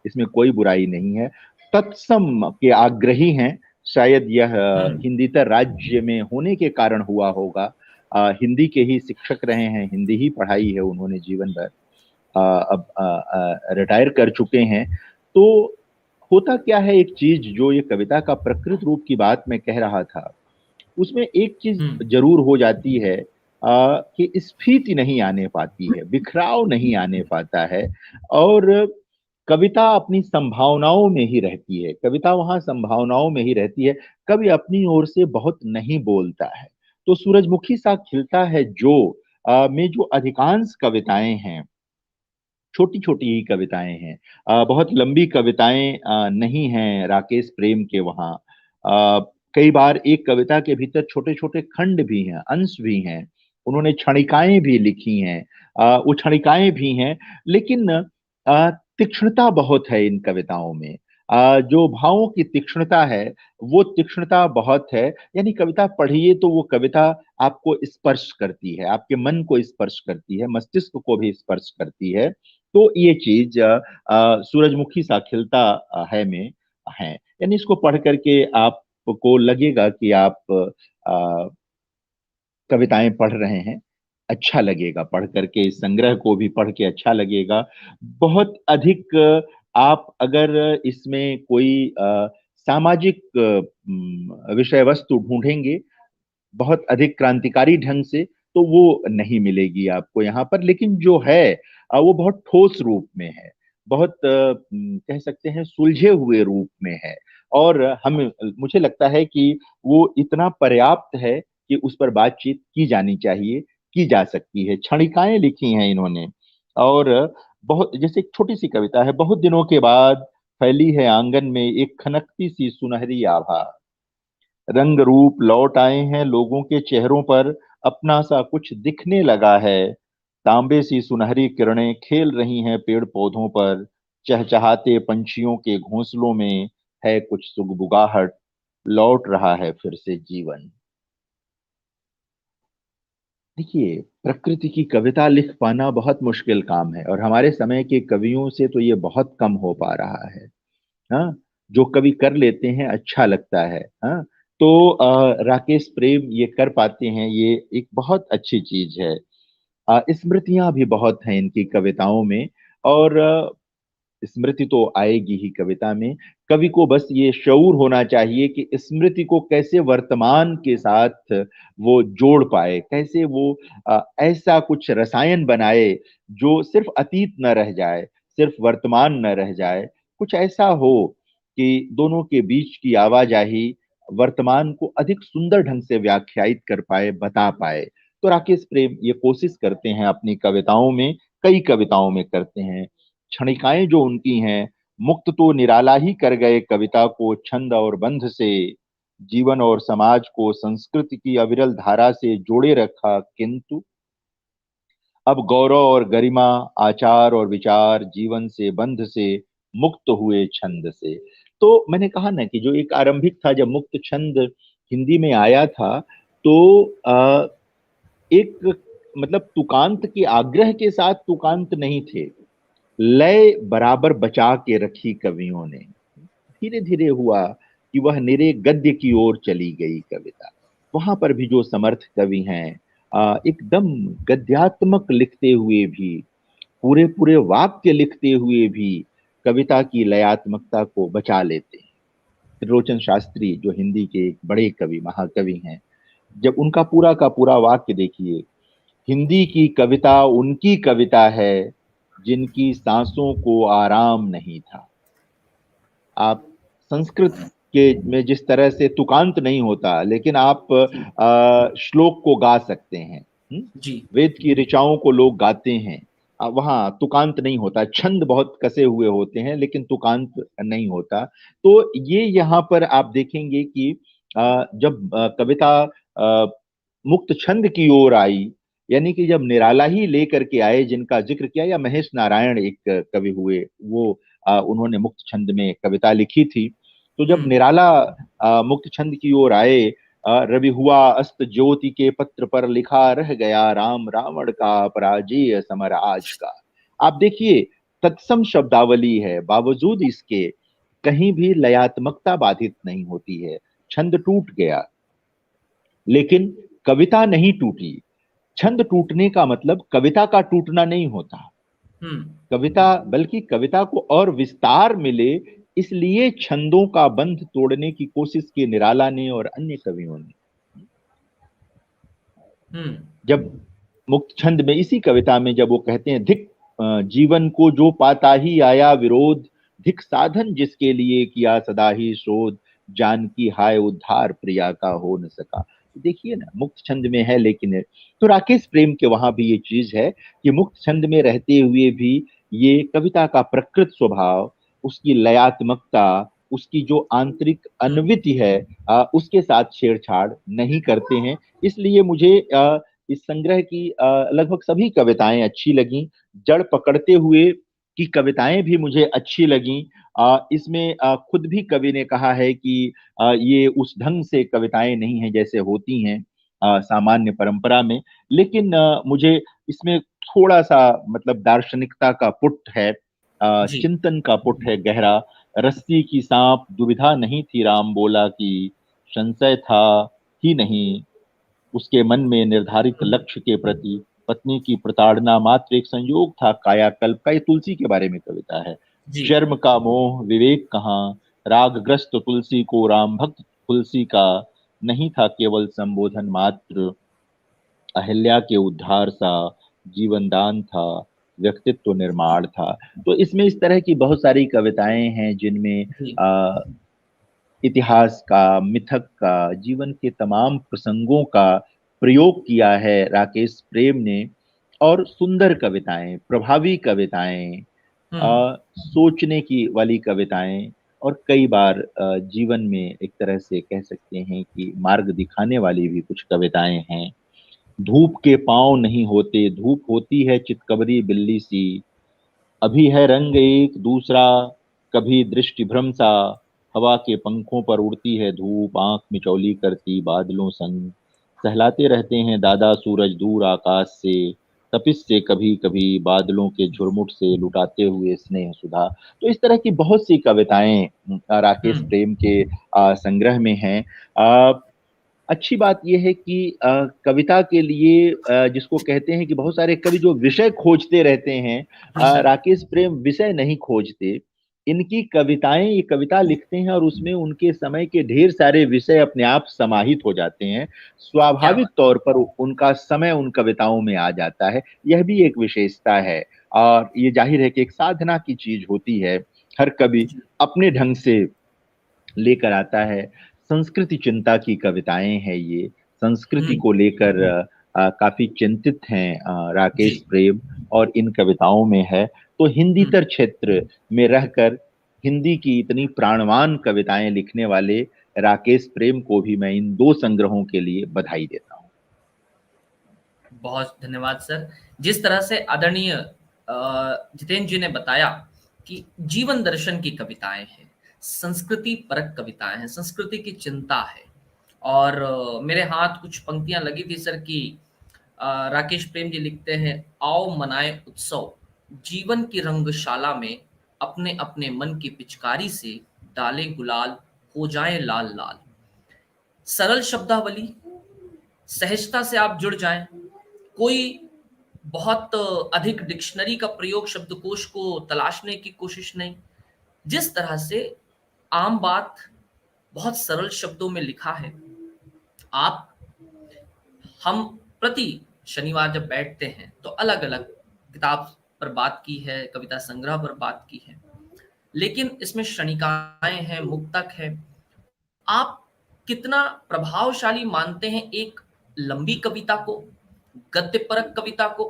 इसमें कोई बुराई नहीं है। तत्सम के आग्रही हैं। शायद यह हुँ, हिंदीतर राज्य में होने के कारण हुआ होगा। हिंदी के ही शिक्षक रहे हैं, हिंदी ही पढ़ाई है उन्होंने जीवन भर। अब रिटायर कर चुके हैं। तो होता क्या है, एक चीज जो ये कविता का प्रकृत रूप की बात मैं कह रहा था, उसमें एक चीज हुँ, जरूर हो जाती है कि स्फीति नहीं आने पाती है, बिखराव नहीं आने पाता है। और कविता अपनी संभावनाओं में ही रहती है, कविता वहां संभावनाओं में ही रहती है, कभी अपनी ओर से बहुत नहीं बोलता है। तो सूरजमुखी सा खिलता है जो में जो अधिकांश कविताएं हैं, छोटी छोटी ही कविताएं हैं। बहुत लंबी कविताएं नहीं हैं राकेश प्रेम के वहाँ। कई बार एक कविता के भीतर छोटे छोटे खंड भी हैं, अंश भी हैं। उन्होंने क्षणिकाएं भी लिखी हैं, वो क्षणिकाएं भी हैं। लेकिन तीक्ष्णता बहुत है इन कविताओं में। जो भावों की तीक्ष्णता है, वो तीक्ष्णता बहुत है। यानी कविता पढ़िए तो वो कविता आपको स्पर्श करती है, आपके मन को स्पर्श करती है, मस्तिष्क को भी स्पर्श करती है। तो ये चीज सूरजमुखी सा खिलता है में है। यानी इसको पढ़ करके आपको लगेगा कि आप कविताएं पढ़ रहे हैं। अच्छा लगेगा पढ़ करके, इस संग्रह को भी पढ़ के अच्छा लगेगा। बहुत अधिक आप अगर इसमें कोई सामाजिक विषय वस्तु ढूंढेंगे बहुत अधिक क्रांतिकारी ढंग से, तो वो नहीं मिलेगी आपको यहाँ पर। लेकिन जो है वो बहुत ठोस रूप में है, बहुत कह सकते हैं सुलझे हुए रूप में है। और हम मुझे लगता है कि वो इतना पर्याप्त है कि उस पर बातचीत की जानी चाहिए, की जा सकती है। क्षणिकाएं लिखी हैं इन्होंने। और बहुत, जैसे एक छोटी सी कविता है, बहुत दिनों के बाद फैली है आंगन में एक खनकती सी सुनहरी आभा, रंग रूप लौट आए हैं लोगों के चेहरों पर, अपना सा कुछ दिखने लगा है। तांबे सी सुनहरी किरणें खेल रही हैं पेड़ पौधों पर, चहचहाते पंछियों के घोंसलों में है कुछ सुगबुगाहट, लौट रहा है फिर से जीवन। देखिए, प्रकृति की कविता लिख पाना बहुत मुश्किल काम है, और हमारे समय के कवियों से तो ये बहुत कम हो पा रहा है। हाँ, जो कवि कर लेते हैं अच्छा लगता है। हाँ, तो राकेश प्रेम ये कर पाते हैं, ये एक बहुत अच्छी चीज है। स्मृतियां भी बहुत हैं इनकी कविताओं में, और स्मृति तो आएगी ही कविता में। कवि को बस ये शऊर होना चाहिए कि स्मृति को कैसे वर्तमान के साथ वो जोड़ पाए, कैसे वो ऐसा कुछ रसायन बनाए जो सिर्फ अतीत न रह जाए, सिर्फ वर्तमान न रह जाए, कुछ ऐसा हो कि दोनों के बीच की आवाजाही वर्तमान को अधिक सुंदर ढंग से व्याख्यायित कर पाए, बता पाए। तो राकेश प्रेम ये कोशिश करते हैं अपनी कविताओं में, कई कविताओं में करते हैं। क्षणिकाएं जो उनकी हैं, मुक्त तो निराला ही कर गए कविता को छंद और बंध से, जीवन और समाज को संस्कृति की अविरल धारा से जोड़े रखा, किंतु अब गौरव और गरिमा, आचार और विचार, जीवन से बंध से मुक्त हुए छंद से। तो मैंने कहा ना कि जो एक आरंभिक था, जब मुक्त छंद हिंदी में आया था, तो एक, मतलब तुकांत के आग्रह के साथ तुकांत नहीं थे, लय बराबर बचा के रखी कवियों ने। धीरे धीरे हुआ कि वह निरे गद्य की ओर चली गई कविता। वहां पर भी जो समर्थ कवि हैं, एकदम गद्यात्मक लिखते हुए भी, पूरे पूरे वाक्य लिखते हुए भी कविता की लयात्मकता को बचा लेते हैं। त्रिलोचन शास्त्री जो हिंदी के एक बड़े कवि, महाकवि हैं, जब उनका पूरा का पूरा वाक्य देखिए, हिंदी की कविता उनकी कविता है जिनकी सांसों को आराम नहीं था। आप संस्कृत के में जिस तरह से तुकांत नहीं होता, लेकिन आप श्लोक को गा सकते हैं। जी। वेद की ऋचाओं को लोग गाते हैं, वहां तुकांत नहीं होता। छंद बहुत कसे हुए होते हैं, लेकिन तुकांत नहीं होता। तो ये यहाँ पर आप देखेंगे कि जब कविता अ, मुक्त छंद की ओर आई, यानी कि जब निराला ही लेकर के आए, जिनका जिक्र किया, या महेश नारायण एक कवि हुए, वो उन्होंने मुक्त छंद में कविता लिखी थी। तो जब हम्म। निराला मुक्त छंद की ओर आए, रवि हुआ अस्त ज्योति के पत्र पर लिखा रह गया राम रावण का पराजय समर आज का। आप देखिए, तत्सम शब्दावली है, बावजूद इसके कहीं भी लयात्मकता बाधित नहीं होती है। छंद टूट गया, लेकिन कविता नहीं टूटी। छंद टूटने का मतलब कविता का टूटना नहीं होता। हम्म। कविता, बल्कि कविता को और विस्तार मिले, इसलिए छंदों का बंध तोड़ने की कोशिश की निराला ने और अन्य कवियों ने। हम्म। जब मुक्त छंद में, इसी कविता में जब वो कहते हैं, धिक जीवन को जो पाता ही आया विरोध, धिक साधन जिसके लिए किया सदा ही शोध, जान की हाय उद्धार प्रिया का हो न सका। तो देखिए ना, मुक्त छंद में है, लेकिन तो राकेश प्रेम के वहां भी ये चीज है कि मुक्त छंद में रहते हुए भी ये कविता का प्रकृत स्वभाव, उसकी लयात्मकता, उसकी जो आंतरिक हम्म। अन्विति है, उसके साथ छेड़छाड़ नहीं करते हैं। इसलिए मुझे इस संग्रह की लगभग सभी कविताएं अच्छी लगी। जड़ पकड़ते हुए की कविताएं भी मुझे अच्छी लगी। इसमें खुद भी कवि ने कहा है कि ये उस ढंग से कविताएं नहीं हैं जैसे होती हैं सामान्य परंपरा में, लेकिन मुझे इसमें थोड़ा सा, मतलब दार्शनिकता का पुट है, जी। चिंतन का पुट है गहरा। रस्सी की सांप दुविधा नहीं थी राम बोला की, संशय था ही नहीं उसके मन में निर्धारित हम्म। लक्ष्य के प्रति, पत्नी की प्रताड़ना मात्र एक संयोग था कायाकल्प का। ये तुलसी के बारे में कविता है। जी। शर्म का मोह विवेक कहाँ, रागग्रस्त तुलसी को राम भक्त तुलसी का, नहीं था केवल संबोधन मात्र, अहिल्या के उद्धार सा, जीवन दान था, व्यक्तित्व निर्माण था। तो इसमें इस तरह की बहुत सारी कविताएं हैं जिनमें जी। इतिहास का, मिथक का, जीवन के तमाम प्रसंगों का प्रयोग किया है राकेश प्रेम ने। और सुंदर कविताएं, प्रभावी कविताएं, हम्म। सोचने की वाली कविताएं, और कई बार जीवन में एक तरह से कह सकते हैं कि मार्ग दिखाने वाली भी कुछ कविताएं हैं। धूप के पांव नहीं होते, धूप होती है चितकबरी बिल्ली सी, अभी है रंग एक दूसरा, कभी दृष्टि भ्रम सा, हवा के पंखों पर उड़ती है धूप, आंख मिचौली करती बादलों संग, सहलाते रहते हैं दादा सूरज दूर आकाश से, तपिश से कभी कभी बादलों के झुरमुट से लुटाते हुए स्नेह सुधा। तो इस तरह की बहुत सी कविताएं राकेश हम्म। प्रेम के संग्रह में हैं। अच्छी बात यह है कि कविता के लिए जिसको कहते हैं कि बहुत सारे कवि जो विषय खोजते रहते हैं, जी। राकेश प्रेम विषय नहीं खोजते। इनकी कविताएं, ये कविता लिखते हैं और उसमें उनके समय के ढेर सारे विषय अपने आप समाहित हो जाते हैं। क्या स्वाभाविक बात। तौर पर उनका समय उन कविताओं में आ जाता है। यह भी एक विशेषता है। और ये जाहिर है कि एक साधना की चीज होती है। हर कवि जी। अपने ढंग से लेकर आता है। संस्कृति चिंता की कविताएं हैं ये। संस्कृति हम्म। को लेकर काफी चिंतित हैं राकेश जी। प्रेम, और इन कविताओं में है। तो हम्म। हिंदीतर क्षेत्र में रहकर हिंदी की इतनी प्राणवान कविताएं लिखने वाले राकेश प्रेम को भी मैं इन दो संग्रहों के लिए बधाई देता हूँ। बहुत धन्यवाद सर। जिस तरह से आदरणीय जितेंद्र जी ने बताया कि जीवन दर्शन की कविताएं हैं, संस्कृति परक कविताएं हैं, संस्कृति की चिंता है। और मेरे हाथ कुछ पंक्तियां लगी थी सर की राकेश प्रेम जी लिखते हैं, आओ मनाए उत्सव जीवन की रंगशाला में, अपने अपने मन की पिचकारी से डालें गुलाल, हो जाएं लाल लाल। सरल शब्दावली, सहजता से आप जुड़ जाएं, कोई बहुत अधिक डिक्शनरी का प्रयोग, शब्दकोश को तलाशने की कोशिश नहीं। जिस तरह से आम बात बहुत सरल शब्दों में लिखा है। आप हम प्रति शनिवार जब बैठते हैं तो अलग अलग किताब पर बात की है, कविता संग्रह पर बात की है, लेकिन इसमें क्षणिकाएं हैं, मुक्तक है। आप कितना प्रभावशाली मानते हैं एक लंबी कविता को, गद्यपरक कविता को,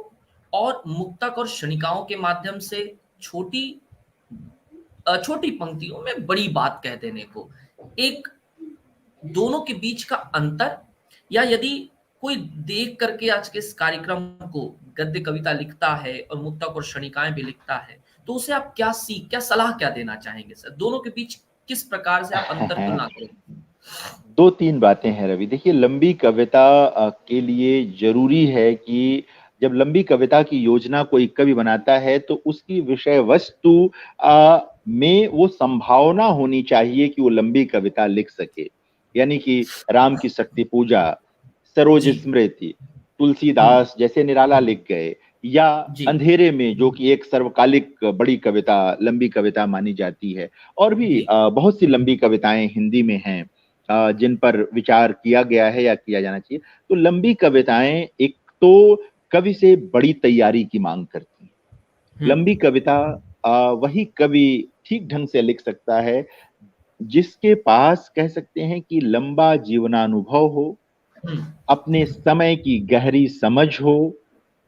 और मुक्तक और क्षणिकाओं के माध्यम से छोटी छोटी पंक्तियों में बड़ी बात कह देने को, एक दोनों के बीच का अंतर, या यदि कोई देख करके आज के इस कार्यक्रम को गद्य कविता लिखता है और मुक्तक और क्षणिकाएं भी लिखता है, तो उसे आप क्या सीख, क्या सलाह क्या देना चाहेंगे सर? दोनों के बीच किस प्रकार से आप अंतर तुलना करेंगे? दो तीन बातें हैं रवि। देखिए, लंबी कविता के लिए जरूरी है कि जब लंबी कविता की योजना कोई कवि बनाता है तो उसकी विषय वस्तु में वो संभावना होनी चाहिए कि वो लंबी कविता लिख सके। यानी कि राम की शक्ति पूजा, सरोज जी। स्मृति, हम्म। तुलसीदास जैसे निराला लिख गए, या जी। अंधेरे में जो कि एक सर्वकालिक बड़ी कविता, लंबी कविता मानी जाती है। और भी जी। बहुत सी लंबी कविताएं हिंदी में हैं जिन पर विचार किया गया है या किया जाना चाहिए। तो लंबी कविताएं एक तो कवि से बड़ी तैयारी की मांग करती हैं। हम्म। लंबी कविता वही कवि ठीक ढंग से लिख सकता है जिसके पास कह सकते हैं कि लंबा जीवनानुभव हो, हम्म। अपने समय की गहरी समझ हो,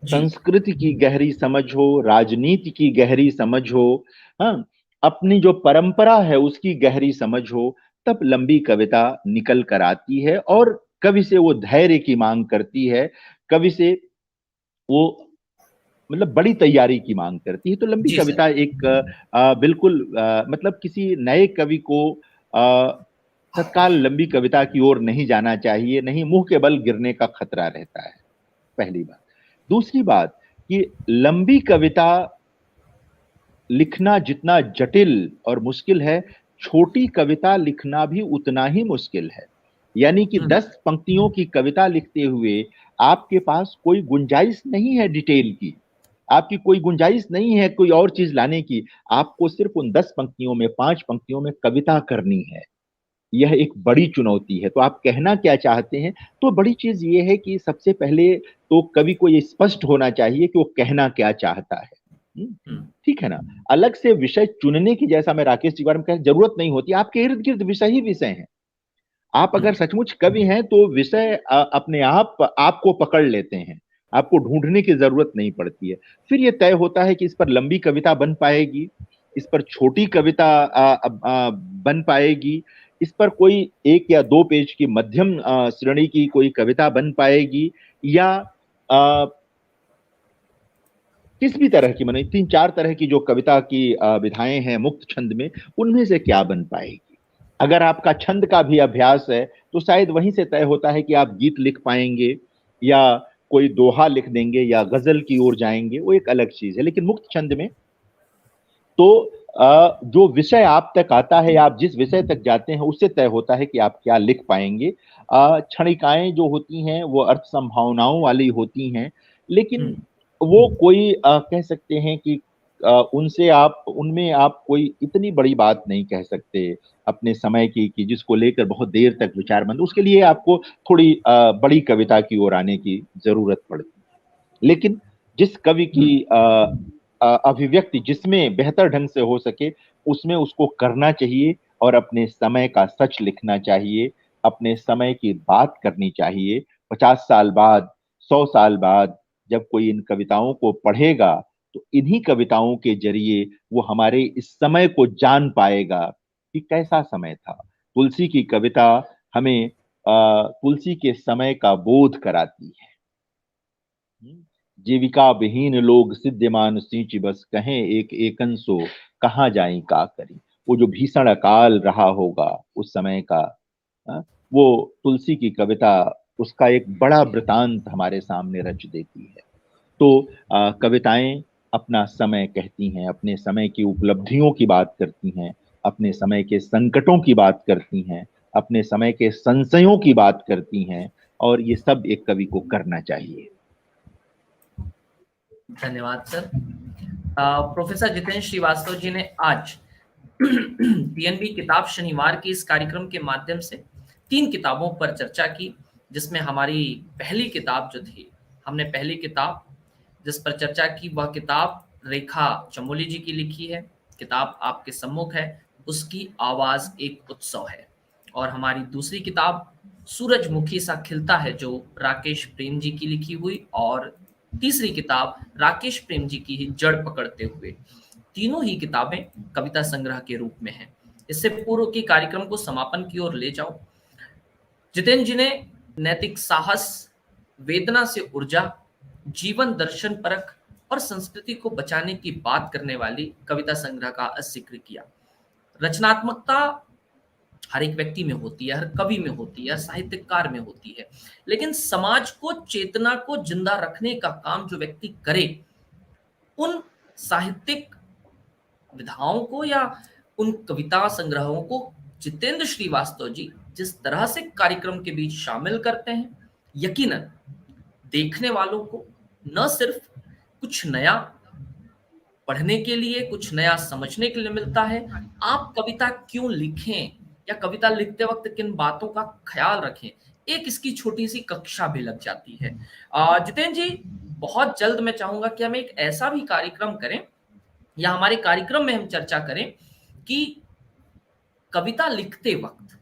जी। संस्कृति की गहरी समझ हो, राजनीति की गहरी समझ हो, हाँ, अपनी जो परंपरा है उसकी गहरी समझ हो, तब लंबी कविता निकल कर आती है। और कवि से वो धैर्य की मांग करती है, कवि से वो मतलब बड़ी तैयारी की मांग करती है। तो लंबी जी सर। कविता एक बिल्कुल मतलब किसी नए कवि को तत्काल लंबी कविता की ओर नहीं जाना चाहिए, नहीं मुंह के बल गिरने का खतरा रहता है, पहली बात। दूसरी बात कि लंबी कविता लिखना जितना जटिल और मुश्किल है, छोटी कविता लिखना भी उतना ही मुश्किल है। यानी कि हम्म। 10 पंक्तियों की कविता लिखते हुए आपके पास कोई गुंजाइश नहीं है डिटेल की, आपकी कोई गुंजाइश नहीं है कोई और चीज लाने की। आपको सिर्फ उन 10 पंक्तियों में, 5 पंक्तियों में कविता करनी है। यह एक बड़ी चुनौती है। तो आप कहना क्या चाहते हैं? तो बड़ी चीज ये है कि सबसे पहले तो कवि को ये स्पष्ट होना चाहिए कि वो कहना क्या चाहता है। हम्म, ठीक है ना। अलग से विषय चुनने की, जैसा मैं राकेश जी के बारे में कह, जरूरत नहीं होती। आपके इर्द गिर्द विषय ही विषय हैं। आप अगर हम्म, सचमुच कवि हैं तो विषय अपने आप आपको पकड़ लेते हैं। आपको ढूंढने की जरूरत नहीं पड़ती है। फिर ये तय होता है कि इस पर लंबी कविता बन पाएगी, इस पर छोटी कविता बन पाएगी, इस पर कोई 1 या 2 पेज की मध्यम श्रेणी की कोई कविता बन पाएगी, या आ, किस भी तरह की, माने 3-4 तरह की जो कविता की विधाएं हैं मुक्त छंद में, उनमें से क्या बन पाएगी। अगर आपका छंद का भी अभ्यास है तो शायद वहीं से तय होता है कि आप गीत लिख पाएंगे, या कोई दोहा लिख देंगे, या गजल की ओर जाएंगे, वो एक अलग चीज है। लेकिन मुक्त छंद में तो जो विषय आप तक आता है, आप जिस विषय तक जाते हैं, उससे तय होता है कि आप क्या लिख पाएंगे। क्षणिकाएं जो होती हैं वो अर्थ संभावनाओं वाली होती हैं, लेकिन हम्म, वो कोई कह सकते हैं कि उनसे आप, उनमें आप कोई इतनी बड़ी बात नहीं कह सकते अपने समय की, कि जिसको लेकर बहुत देर तक विचार मंद। उसके लिए आपको थोड़ी बड़ी कविता की ओर आने की जरूरत पड़ती है। लेकिन जिस कवि की हम्म। अभिव्यक्ति जिसमें बेहतर ढंग से हो सके, उसमें उसको करना चाहिए, और अपने समय का सच लिखना चाहिए, अपने समय की बात करनी चाहिए। 50 साल बाद, 100 साल बाद जब कोई इन कविताओं को पढ़ेगा, तो इन्हीं कविताओं के जरिए वो हमारे इस समय को जान पाएगा कि कैसा समय था। तुलसी की कविता हमें तुलसी के समय का बोध कराती है। जीविका विहीन लोग सिद्धमान सींच बस, कहें एक एकन सो कहाँ जाई का करी। वो जो भीषण अकाल रहा होगा उस समय का, हाँ, वो तुलसी की कविता उसका एक बड़ा वृतांत हमारे सामने रच देती है। तो कविताएं अपना समय कहती हैं, अपने समय की उपलब्धियों की बात करती हैं, अपने समय के संकटों की बात करती हैं, अपने समय के संशयों की बात करती हैं, और ये सब एक कवि को करना चाहिए। धन्यवाद सर। प्रोफेसर जितेंद्र श्रीवास्तव जी ने आज पीएनबी किताब शनिवार के इस कार्यक्रम के माध्यम से 3 किताबों पर चर्चा की, जिसमें हमारी पहली किताब जो थी, हमने पहली किताब जिस पर चर्चा की वह किताब रेखा चमोली जी की लिखी है। किताब आपके सम्मुख है, उसकी आवाज एक उत्सव है। और हमारी दूसरी किताब सूरजमुखी सा खिलता है, जो राकेश प्रेम जी की लिखी हुई, और तीसरी किताब राकेश प्रेम जी की ही जड़ पकड़ते हुए। तीनों ही किताबें कविता संग्रह के रूप में हैं। इससे पूर्व की कार्यक्रम को समापन की ओर ले जाओ। जितेंद्र जी ने नैतिक साहस, वेदना से ऊर्जा, जीवन दर्शन परख और संस्कृति को बचाने की बात करने वाली कविता संग्रह का जिक्र किया। रचनात्मकता हर एक व्यक्ति में होती है, हर कवि में होती है, हर साहित्यकार में होती है, लेकिन समाज को, चेतना को जिंदा रखने का काम जो व्यक्ति करे, उन साहित्यिक विधाओं को या उन कविता संग्रहों को जितेंद्र श्रीवास्तव जी जिस तरह से कार्यक्रम के बीच शामिल करते हैं, यकीनन देखने वालों को न सिर्फ कुछ नया पढ़ने के लिए, कुछ नया समझने के लिए मिलता है, आप कविता क्यों लिखें या कविता लिखते वक्त किन बातों का ख्याल रखें, एक इसकी छोटी सी कक्षा भी लग जाती है। जितेंद्र जी, बहुत जल्द मैं चाहूंगा कि हम एक ऐसा भी कार्यक्रम करें, या हमारे कार्यक्रम में हम चर्चा करें कि कविता लिखते वक्त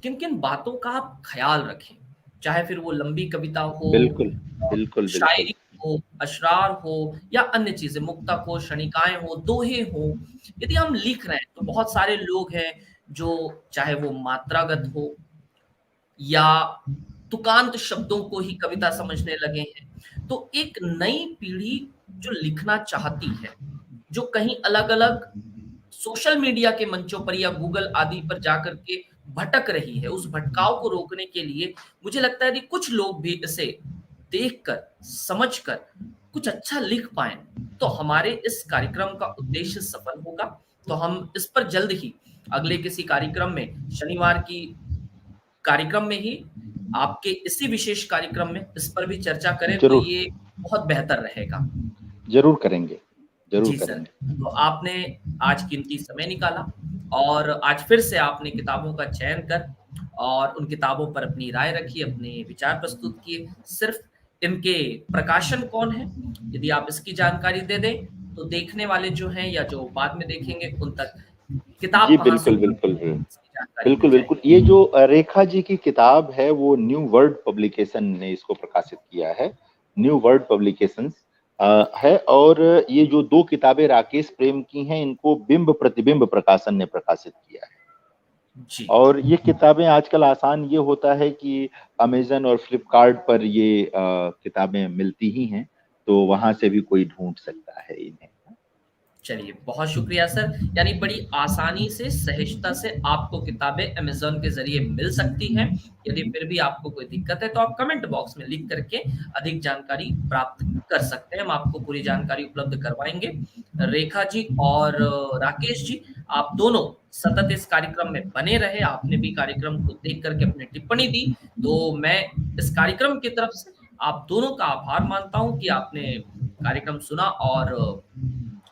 किन किन बातों का आप ख्याल रखें, चाहे फिर वो लंबी कविता हो, बिल्कुल, बिल्कुल, बिल्कुल। शायरी हो, अशरार हो, या अन्य चीजें, मुक्तक हो, क्षणिकाएं हो, दोहे हो। यदि हम लिख रहे हैं तो बहुत सारे लोग हैं जो, चाहे वो मात्रागत हो या तुकांत शब्दों को ही कविता समझने लगे हैं, तो एक नई पीढ़ी जो लिखना चाहती है, जो कहीं अलग अलग सोशल मीडिया के मंचों पर या गूगल आदि पर जाकर के भटक रही है, उस भटकाव को रोकने के लिए मुझे लगता है कि कुछ लोग भी इसे देखकर, समझकर कुछ अच्छा लिख पाए, तो हमारे इस कार्यक्रम का उद्देश्य सफल होगा। तो हम इस पर जल्द ही अगले किसी कार्यक्रम में, शनिवार की कार्यक्रम में ही, आपके इसी विशेष कार्यक्रम में इस पर भी चर्चा करें तो जरूर, ये बहुत बेहतर रहेगा। जरूर करेंगे, जरूर जी सर। करेंगे। तो आपने आज कीमती समय निकाला, और आज फिर से आपने किताबों का चयन कर और उन किताबों पर अपनी राय रखी, अपने विचार प्रस्तुत किए। सिर्फ इनके प्रकाशन कौन है, यदि आप इसकी जानकारी दे दें तो देखने वाले जो हैं या जो बाद में देखेंगे उन तक किताब जी, कहाँ से बिल्कुल, उपलब्ध बिल्कुल। होगी इसकी जानकारी मिल बिल्कुल, बिल्कुल। जाएगी। ये जो रेखा जी की किताब है वो न्यू वर्ल्ड पब्लिकेशन ने इसको प्रकाशित किया है। न्यू वर्ल्ड पब्लिकेशंस है, और ये जो 2 किताबें राकेश प्रेम की हैं, इनको बिंब प्रतिबिंब प्रकाशन ने प्रकाशित किया है। जी। और ये किताबें आजकल आसान ये होता है कि अमेज़न और फ्लिपकार्ट पर ये किताबें मिलती ही हैं, तो वहाँ से भी कोई ढूँढ सकता है इन्हें। चलिए, बहुत शुक्रिया सर। यानी बड़ी आसानी से, सहजता से आपको किताबें अमेज़न के ज़रिए मिल सकती हैं। यदि फिर भी आपको कोई दिक्कत है, तो आप कमेंट बॉक्स में लिख करके अधिक जानकारी प्राप्त कर सकते हैं। हम आपको पूरी जानकारी उपलब्ध करवाएँगे। रेखा जी और राकेश जी, आप दोनों सतत इस कार्यक्रम में बने रहे। आपने भी कार्यक्रम को देख कर के अपनी टिप्पणी दी, तो मैं इस कार्यक्रम की तरफ से आप दोनों का आभार मानता हूँ कि आपने कार्यक्रम सुना और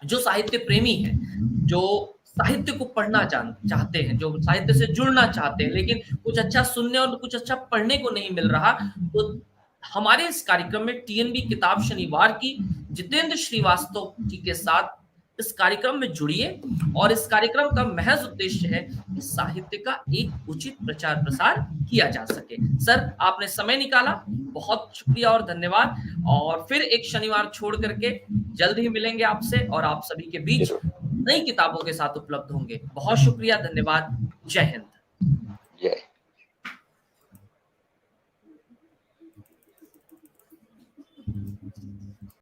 जो साहित्य प्रेमी हैं, जो साहित्य को पढ़ना चाहते हैं, जो साहित्य से जुड़ना चाहते हैं, लेकिन कुछ अच्छा सुनने और कुछ अच्छा पढ़ने को नहीं मिल रहा, तो हमारे इस कार्यक्रम में टीएनबी किताब शनिवार की जितेंद्र श्रीवास्तव जी के साथ इस कार्यक्रम में जुड़िए और इस कार्यक्रम का महज उद्देश्य है कि साहित्य का एक उचित प्रचार-प्रसार किया जा सके। सर, आपने समय निकाला, बहुत शुक्रिया और धन्यवाद और फिर एक शनिवार छोड़ कर के जल्द ही मिलेंगे आपसे और आप सभी के बीच ज़रूर। नई किताबों के साथ उपलब्ध होंगे। बहुत शुक्रिया, धन्यवाद। जय हिंद।